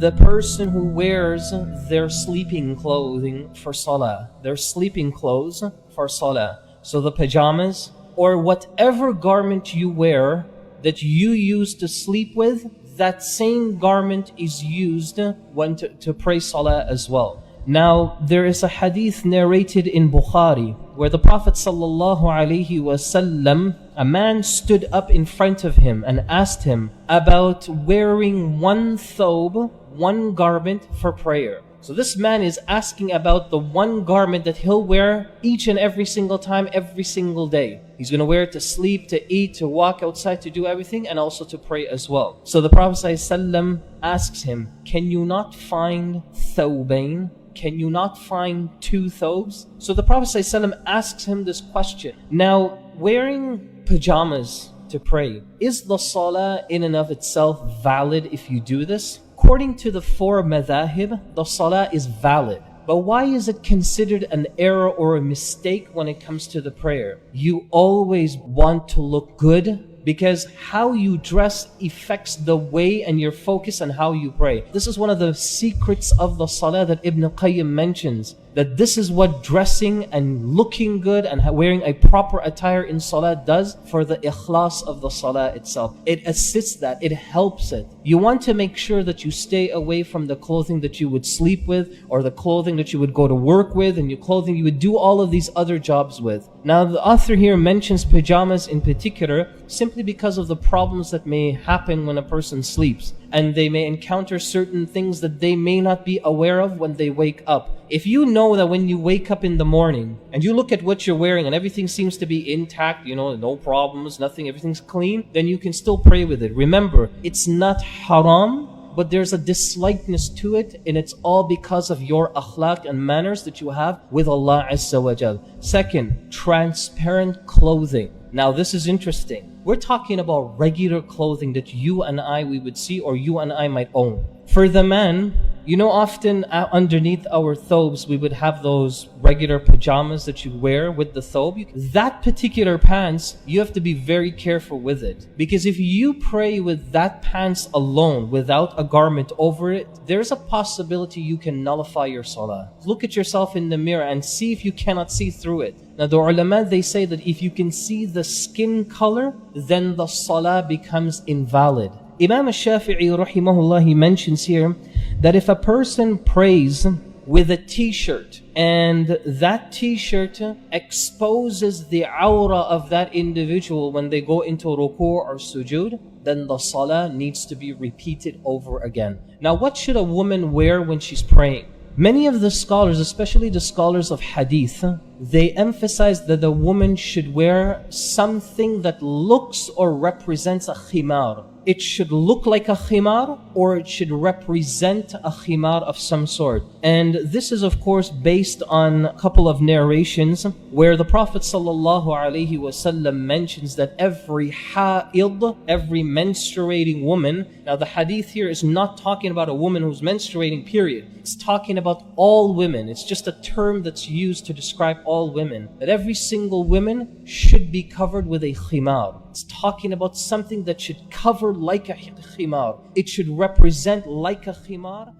the person who wears their sleeping clothing for Salah, their sleeping clothes for Salah. So the pajamas or whatever garment you wear that you use to sleep with, that same garment is used when to pray Salah as well. Now, there is a hadith narrated in Bukhari where the Prophet ﷺ, a man stood up in front of him and asked him about wearing one thobe, one garment for prayer. So this man is asking about the one garment that he'll wear each and every single time, every single day. He's going to wear it to sleep, to eat, to walk outside, to do everything, and also to pray as well. So the Prophet ﷺ asks him, can you not find thawbain? Can you not find two thobes? So the Prophet ﷺ asks him this question. Now, wearing pajamas to pray, is the salah in and of itself valid if you do this? According to the four madhahib, the salah is valid. But why is it considered an error or a mistake when it comes to the prayer? You always want to look good, because how you dress affects the way and your focus on how you pray. This is one of the secrets of the salah that Ibn Qayyim mentions, that this is what dressing and looking good and wearing a proper attire in salah does for the ikhlas of the salah itself. It assists that, it helps it. You want to make sure that you stay away from the clothing that you would sleep with, or the clothing that you would go to work with, and your clothing you would do all of these other jobs with. Now the author here mentions pajamas in particular simply because of the problems that may happen when a person sleeps, and they may encounter certain things that they may not be aware of when they wake up. If you know that when you wake up in the morning and you look at what you're wearing and everything seems to be intact, no problems, nothing, everything's clean, then you can still pray with it. Remember, it's not haram, but there's a dislikeness to it, and it's all because of your akhlaq and manners that you have with Allah Azza wa Jal. Second, transparent clothing. Now this is interesting. We're talking about regular clothing that you and we would see, or you and I might own. For the man, often underneath our thobes, we would have those regular pajamas that you wear with the thobe. That particular pants, you have to be very careful with it. Because if you pray with that pants alone, without a garment over it, there's a possibility you can nullify your salah. Look at yourself in the mirror and see if you cannot see through it. Now the ulama, they say that if you can see the skin color, then the salah becomes invalid. Imam al-Shafi'i rahimahullah, he mentions here that if a person prays with a t-shirt and that t-shirt exposes the aura of that individual when they go into ruku' or sujood, then the salah needs to be repeated over again. Now what should a woman wear when she's praying? Many of the scholars, especially the scholars of hadith, they emphasize that the woman should wear something that looks or represents a khimar. It should look like a khimar, or it should represent a khimar of some sort. And this is of course based on a couple of narrations where the Prophet ﷺ mentions that every ha'id, every menstruating woman, now the hadith here is not talking about a woman who's menstruating, period. It's talking about all women. It's just a term that's used to describe all women. That every single woman should be covered with a khimar. It's talking about something that should cover like a khimar. It should represent like a khimar.